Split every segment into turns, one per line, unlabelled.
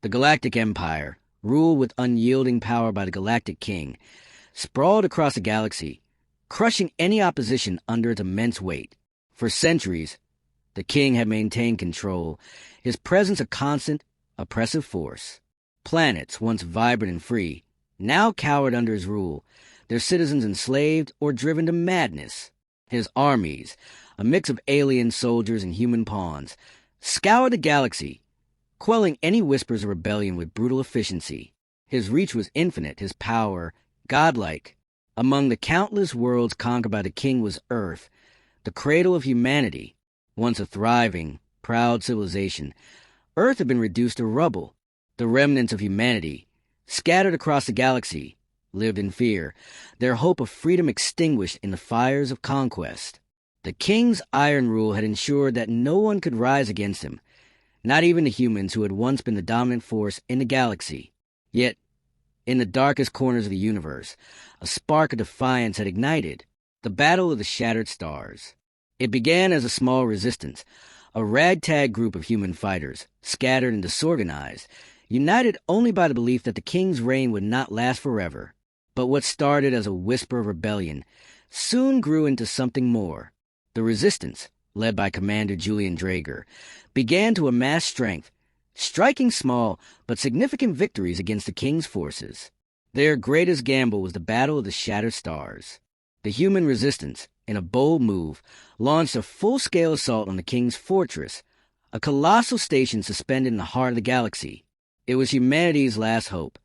The Galactic Empire, ruled with unyielding power by the Galactic King, sprawled across the galaxy, crushing any opposition under its immense weight. For centuries, the king had maintained control, his presence a constant, oppressive force. Planets, once vibrant and free, now cowered under his rule, their citizens enslaved or driven to madness. His armies, a mix of alien soldiers and human pawns, scoured the galaxy, quelling any whispers of rebellion with brutal efficiency. His reach was infinite, his power godlike. Among the countless worlds conquered by the king was Earth, the cradle of humanity. Once a thriving, proud civilization, Earth had been reduced to rubble. The remnants of humanity, scattered across the galaxy, lived in fear, their hope of freedom extinguished in the fires of conquest. The king's iron rule had ensured that no one could rise against him, not even the humans who had once been the dominant force in the galaxy. Yet, in the darkest corners of the universe, a spark of defiance had ignited, the Battle of the Shattered Stars. It began as a small resistance, a ragtag group of human fighters, scattered and disorganized, united only by the belief that the king's reign would not last forever. But what started as a whisper of rebellion soon grew into something more. The resistance, led by Commander Julian Draeger, began to amass strength, striking small but significant victories against the king's forces. Their greatest gamble was the Battle of the Shattered Stars. The human resistance, in a bold move, launched a full-scale assault on the king's fortress, a colossal station suspended in the heart of the galaxy. It was humanity's last hope,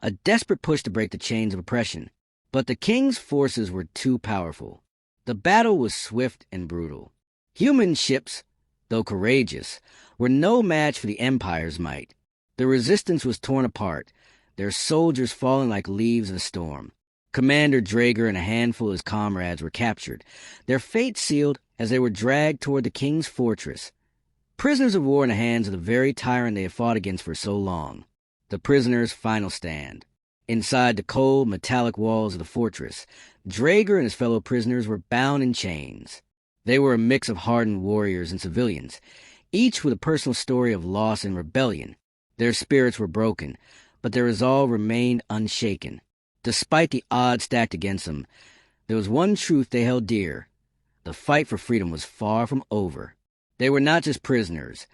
a desperate push to break the chains of oppression. But the king's forces were too powerful. The battle was swift and brutal. Human ships, though courageous, were no match for the Empire's might. The resistance was torn apart, their soldiers falling like leaves in a storm. Commander Draeger and a handful of his comrades were captured, their fate sealed as they were dragged toward the king's fortress, prisoners of war in the hands of the very tyrant they had fought against for so long. The prisoners' final stand. Inside the cold, metallic walls of the fortress, Draeger and his fellow prisoners were bound in chains. They were a mix of hardened warriors and civilians, each with a personal story of loss and rebellion. Their spirits were broken, but their resolve remained unshaken. Despite the odds stacked against them, there was one truth they held dear. The fight for freedom was far from over. They were not just prisoners.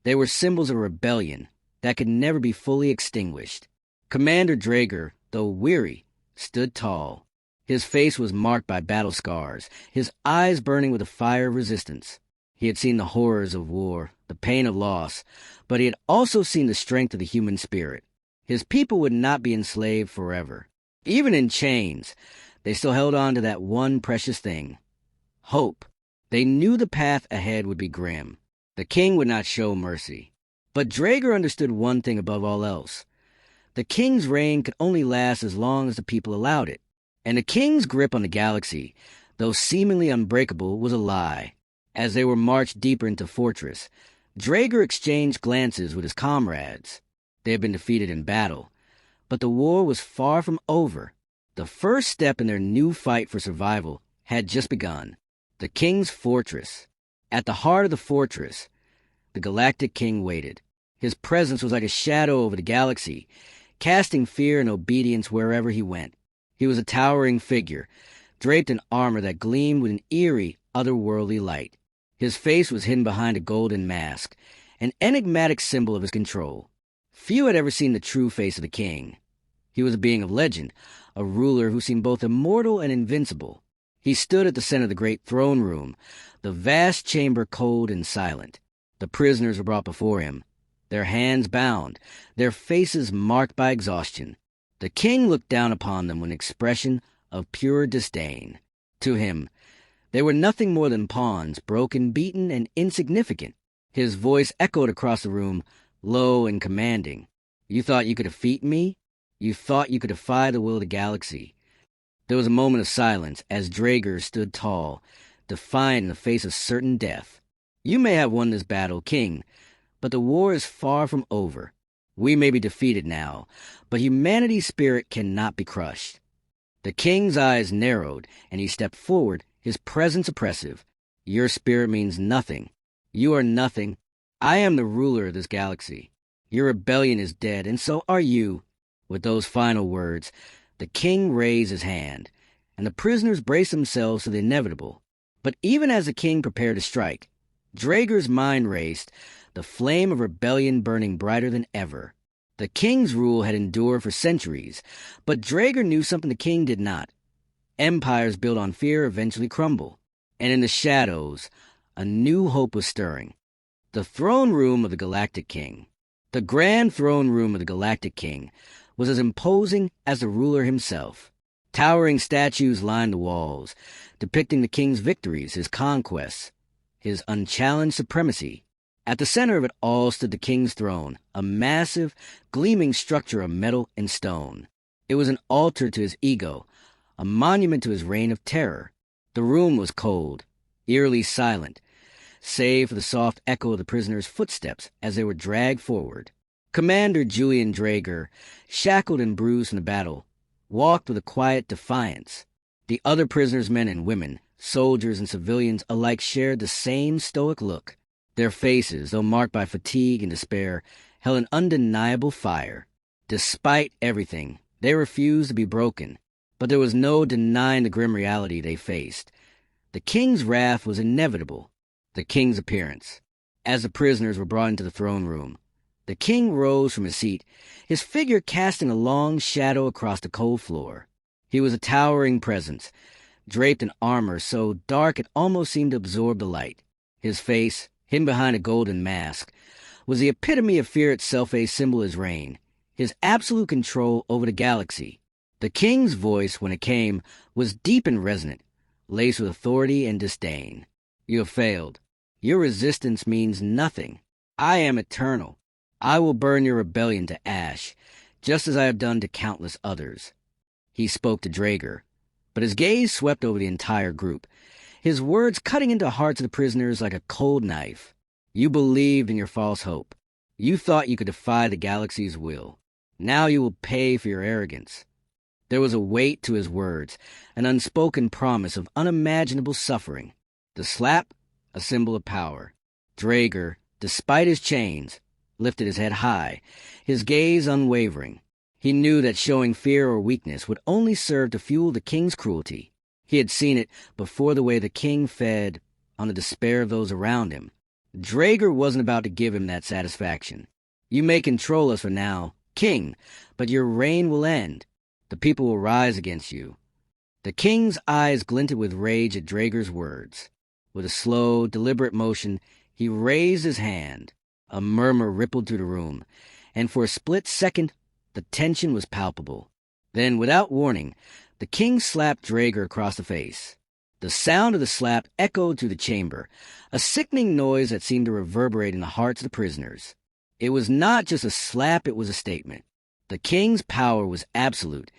They were symbols of rebellion that could never be fully extinguished. Commander Draeger, though weary, stood tall. His face was marked by battle scars, his eyes burning with the fire of resistance. He had seen the horrors of war, the pain of loss, but he had also seen the strength of the human spirit. His people would not be enslaved forever. Even in chains, they still held on to that one precious thing: hope. They knew the path ahead would be grim. The king would not show mercy. But Draeger understood one thing above all else. The king's reign could only last as long as the people allowed it. And the king's grip on the galaxy, though seemingly unbreakable, was a lie. As they were marched deeper into the fortress, Draeger exchanged glances with his comrades. They had been defeated in battle, but the war was far from over. The first step in their new fight for survival had just begun. The king's fortress. At the heart of the fortress, the Galactic King waited. His presence was like a shadow over the galaxy, casting fear and obedience wherever he went. He was a towering figure, draped in armor that gleamed with an eerie, otherworldly light. His face was hidden behind a golden mask, an enigmatic symbol of his control. Few had ever seen the true face of the king. He was a being of legend, a ruler who seemed both immortal and invincible. He stood at the center of the great throne room, the vast chamber cold and silent. The prisoners were brought before him, their hands bound, their faces marked by exhaustion. The king looked down upon them with an expression of pure disdain. To him, they were nothing more than pawns, broken, beaten, and insignificant. His voice echoed across the room, low and commanding. "You thought you could defeat me? You thought you could defy the will of the galaxy?" There was a moment of silence as Draeger stood tall, defiant in the face of certain death. "You may have won this battle, king, but the war is far from over. We may be defeated now, but humanity's spirit cannot be crushed." The king's eyes narrowed, and he stepped forward, his presence oppressive. "Your spirit means nothing. You are nothing. I am the ruler of this galaxy." Your rebellion is dead, and so are you." With those final words, the king raised his hand, and the prisoners braced themselves for the inevitable. But even as the king prepared to strike, Draeger's mind raced, the flame of rebellion burning brighter than ever. The king's rule had endured for centuries, but Draeger knew something the king did not. Empires built on fear eventually crumble, and in the shadows, a new hope was stirring. The throne room of the Galactic King. The grand throne room of the Galactic King was as imposing as the ruler himself. Towering statues lined the walls, depicting the king's victories, his conquests, his unchallenged supremacy. At the center of it all stood the king's throne, a massive, gleaming structure of metal and stone. It was an altar to his ego, a monument to his reign of terror. The room was cold, eerily silent, save for the soft echo of the prisoners' footsteps as they were dragged forward. Commander Julian Draeger, shackled and bruised from the battle, walked with a quiet defiance. The other prisoners, men and women, soldiers and civilians alike, shared the same stoic look. Their faces, though marked by fatigue and despair, held an undeniable fire. Despite everything, they refused to be broken, but there was no denying the grim reality they faced. The king's wrath was inevitable. The king's appearance. As the prisoners were brought into the throne room, the king rose from his seat, his figure casting a long shadow across the cold floor. He was a towering presence, draped in armor so dark it almost seemed to absorb the light. His face, hidden behind a golden mask, was the epitome of fear itself, a symbol of his reign, his absolute control over the galaxy. The king's voice, when it came, was deep and resonant, laced with authority and disdain. "You have failed. Your resistance means nothing. I am eternal. I will burn your rebellion to ash, just as I have done to countless others." He spoke to Draeger, but his gaze swept over the entire group, his words cutting into the hearts of the prisoners like a cold knife. "You believed in your false hope. You thought you could defy the galaxy's will. Now you will pay for your arrogance." There was a weight to his words, an unspoken promise of unimaginable suffering. The slap, a symbol of power. Draeger, despite his chains, lifted his head high, his gaze unwavering. He knew that showing fear or weakness would only serve to fuel the king's cruelty. He had seen it before, the way the king fed on the despair of those around him. Draeger wasn't about to give him that satisfaction. "You may control us for now, king, but your reign will end. The people will rise against you." The king's eyes glinted with rage at Draeger's words. With a slow, deliberate motion, he raised his hand. A murmur rippled through the room, and for a split second, the tension was palpable. Then, without warning, the king slapped Draeger across the face. The sound of the slap echoed through the chamber, a sickening noise that seemed to reverberate in the hearts of the prisoners. It was not just a slap, it was a statement. The king's power was absolute,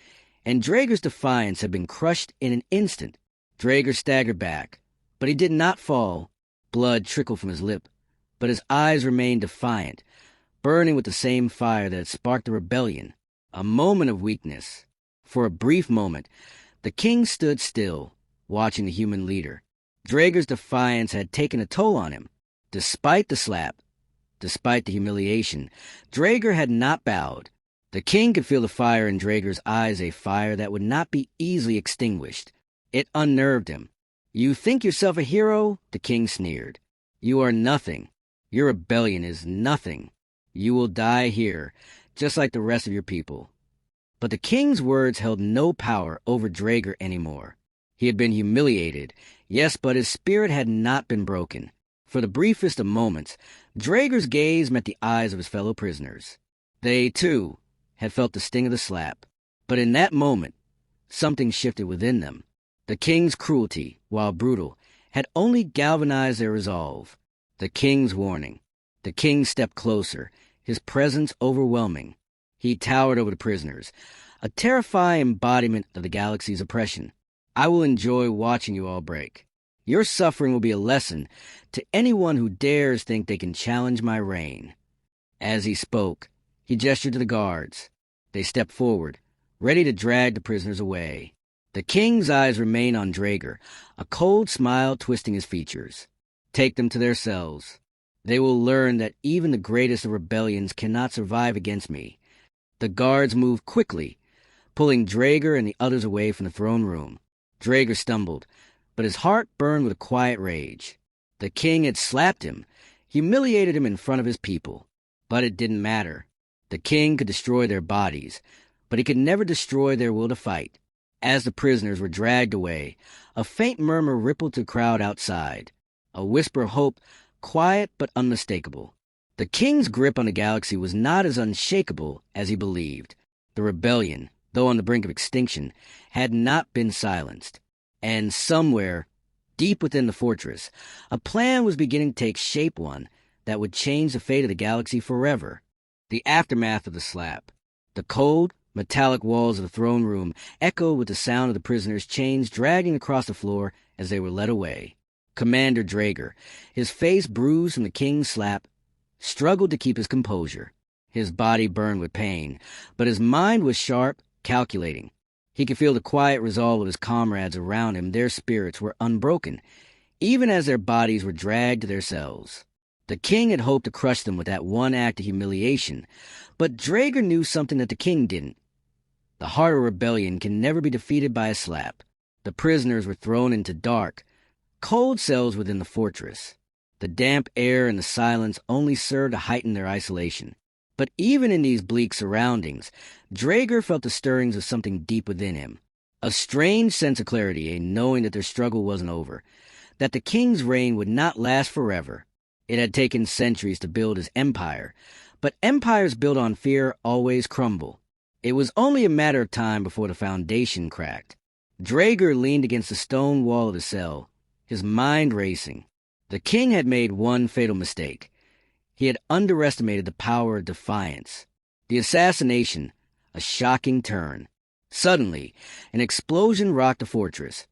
and Draeger's defiance had been crushed in an instant. Draeger staggered back, but he did not fall. Blood trickled from his lip, but his eyes remained defiant, burning with the same fire that had sparked the rebellion. A moment of weakness. For a brief moment, the king stood still, watching the human leader. Draeger's defiance had taken a toll on him. Despite the slap, despite the humiliation, Draeger had not bowed. The king could feel the fire in Draeger's eyes, a fire that would not be easily extinguished. It unnerved him. "You think yourself a hero?" the king sneered. "You are nothing. Your rebellion is nothing. You will die here, just like the rest of your people." But the king's words held no power over Draeger anymore. He had been humiliated, yes, but his spirit had not been broken. For the briefest of moments, Draeger's gaze met the eyes of his fellow prisoners. They, too, had felt the sting of the slap. But in that moment, something shifted within them. The king's cruelty, while brutal, had only galvanized their resolve. The king's warning. The king stepped closer, his presence overwhelming. He towered over the prisoners, a terrifying embodiment of the galaxy's oppression. "I will enjoy watching you all break. Your suffering will be a lesson to anyone who dares think they can challenge my reign." As he spoke, he gestured to the guards. They stepped forward, ready to drag the prisoners away. The king's eyes remained on Draeger, a cold smile twisting his features. "Take them to their cells." They will learn that even the greatest of rebellions cannot survive against me. The guards moved quickly, pulling Draeger and the others away from the throne room. Draeger stumbled, but his heart burned with a quiet rage. The king had slapped him, humiliated him in front of his people. But it didn't matter. The king could destroy their bodies, but he could never destroy their will to fight. As the prisoners were dragged away, a faint murmur rippled through the crowd outside. A whisper of hope, quiet but unmistakable. The king's grip on the galaxy was not as unshakable as he believed. The rebellion, though on the brink of extinction, had not been silenced. And somewhere, deep within the fortress, a plan was beginning to take shape, one that would change the fate of the galaxy forever. The aftermath of the slap. The cold, metallic walls of the throne room echoed with the sound of the prisoners' chains dragging across the floor as they were led away. Commander Draeger, his face bruised from the king's slap, struggled to keep his composure. His body burned with pain, but his mind was sharp, calculating. He could feel the quiet resolve of his comrades around him. Their spirits were unbroken, even as their bodies were dragged to their cells. The king had hoped to crush them with that one act of humiliation, but Draeger knew something that the king didn't. The heart of rebellion can never be defeated by a slap. The prisoners were thrown into dark, cold cells within the fortress. The damp air and the silence only served to heighten their isolation. But even in these bleak surroundings, Draeger felt the stirrings of something deep within him. A strange sense of clarity, a knowing that their struggle wasn't over, that the king's reign would not last forever. It had taken centuries to build his empire, but empires built on fear always crumble. It was only a matter of time before the foundation cracked. Draeger leaned against the stone wall of the cell, his mind racing. The king had made one fatal mistake. He had underestimated the power of defiance. The assassination, a shocking turn. Suddenly, an explosion rocked the fortress,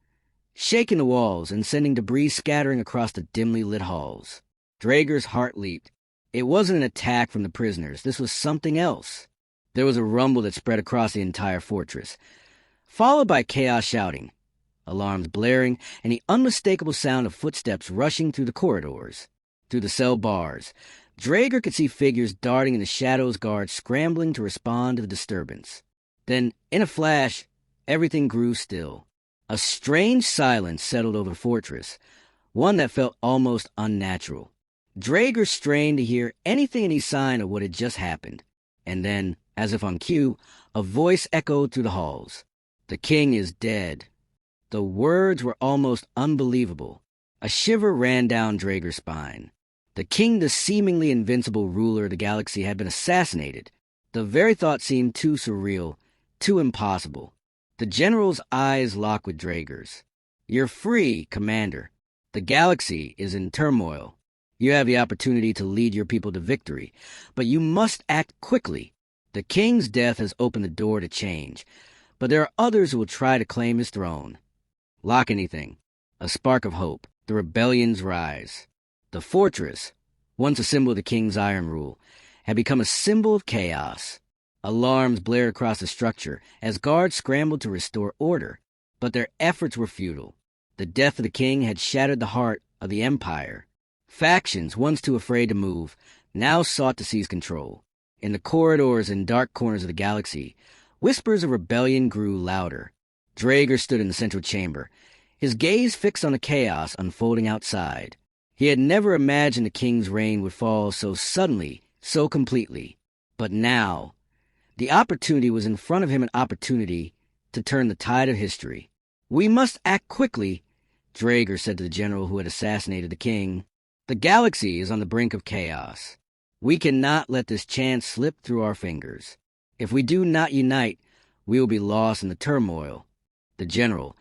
shaking the walls and sending debris scattering across the dimly lit halls. Draeger's heart leaped. It wasn't an attack from the prisoners. This was something else. There was a rumble that spread across the entire fortress, followed by chaos shouting, alarms blaring, and the unmistakable sound of footsteps rushing through the corridors. Through the cell bars, Draeger could see figures darting in the shadows, guards scrambling to respond to the disturbance. Then, in a flash, everything grew still. A strange silence settled over the fortress, one that felt almost unnatural. Draeger strained to hear anything, any sign of what had just happened. And then, as if on cue, a voice echoed through the halls. "The king is dead." The words were almost unbelievable. A shiver ran down Draeger's spine. The king, the seemingly invincible ruler of the galaxy, had been assassinated. The very thought seemed too surreal, too impossible. The general's eyes locked with Draeger's. "You're free, Commander. The galaxy is in turmoil. You have the opportunity to lead your people to victory, but you must act quickly. The king's death has opened the door to change, but there are others who will try to claim his throne." Lock anything. A spark of hope. The rebellion's rise. The fortress, once a symbol of the king's iron rule, had become a symbol of chaos. Alarms blared across the structure as guards scrambled to restore order, but their efforts were futile. The death of the king had shattered the heart of the empire. Factions, once too afraid to move, now sought to seize control. In the corridors and dark corners of the galaxy, whispers of rebellion grew louder. Draeger stood in the central chamber, his gaze fixed on the chaos unfolding outside. He had never imagined the king's reign would fall so suddenly, so completely. But now, the opportunity was in front of him, an opportunity to turn the tide of history. "We must act quickly," Draeger said to the general who had assassinated the king. "The galaxy is on the brink of chaos. We cannot let this chance slip through our fingers. If we do not unite, we will be lost in the turmoil." The general,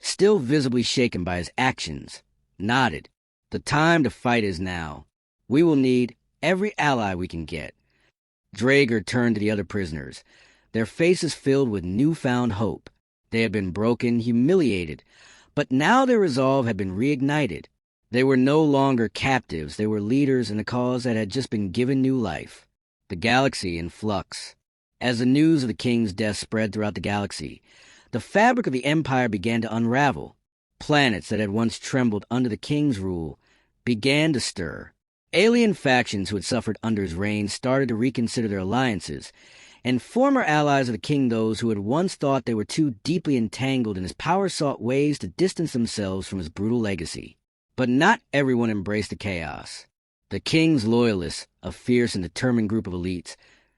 still visibly shaken by his actions, nodded. "The time to fight is now. We will need every ally we can get." Draeger turned to the other prisoners, their faces filled with newfound hope. They had been broken, humiliated, but now their resolve had been reignited. They were no longer captives. They were leaders in a cause that had just been given new life. The galaxy in flux. As the news of the king's death spread throughout the galaxy, the fabric of the empire began to unravel. Planets that had once trembled under the king's rule began to stir. Alien factions who had suffered under his reign started to reconsider their alliances, and former allies of the king, those who had once thought they were too deeply entangled in his power, sought ways to distance themselves from his brutal legacy. But not everyone embraced the chaos. The king's loyalists, a fierce and determined group of elites,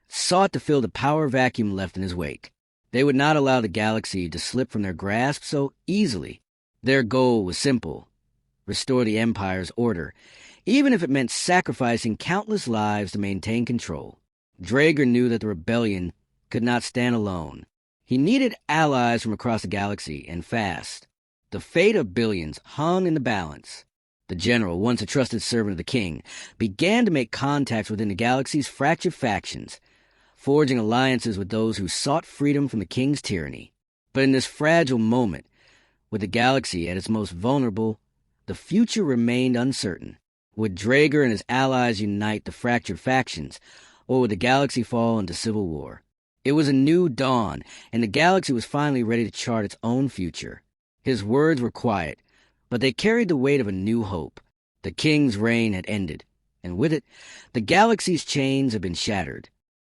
sought to fill the power vacuum left in his wake. They would not allow the galaxy to slip from their grasp so easily. Their goal was simple: restore the Empire's order, even if it meant sacrificing countless lives to maintain control. Draeger knew that the rebellion could not stand alone. He needed allies from across the galaxy, and fast. The fate of billions hung in the balance. The general, once a trusted servant of the king, began to make contacts within the galaxy's fractured factions, forging alliances with those who sought freedom from the king's tyranny. But in this fragile moment, with the galaxy at its most vulnerable, the future remained uncertain. Would Draeger and his allies unite the fractured factions, or would the galaxy fall into civil war? It was a new dawn, and the galaxy was finally ready to chart its own future. His words were quiet, but they carried the weight of a new hope. The king's reign had ended, and with it, the galaxy's chains had been shattered.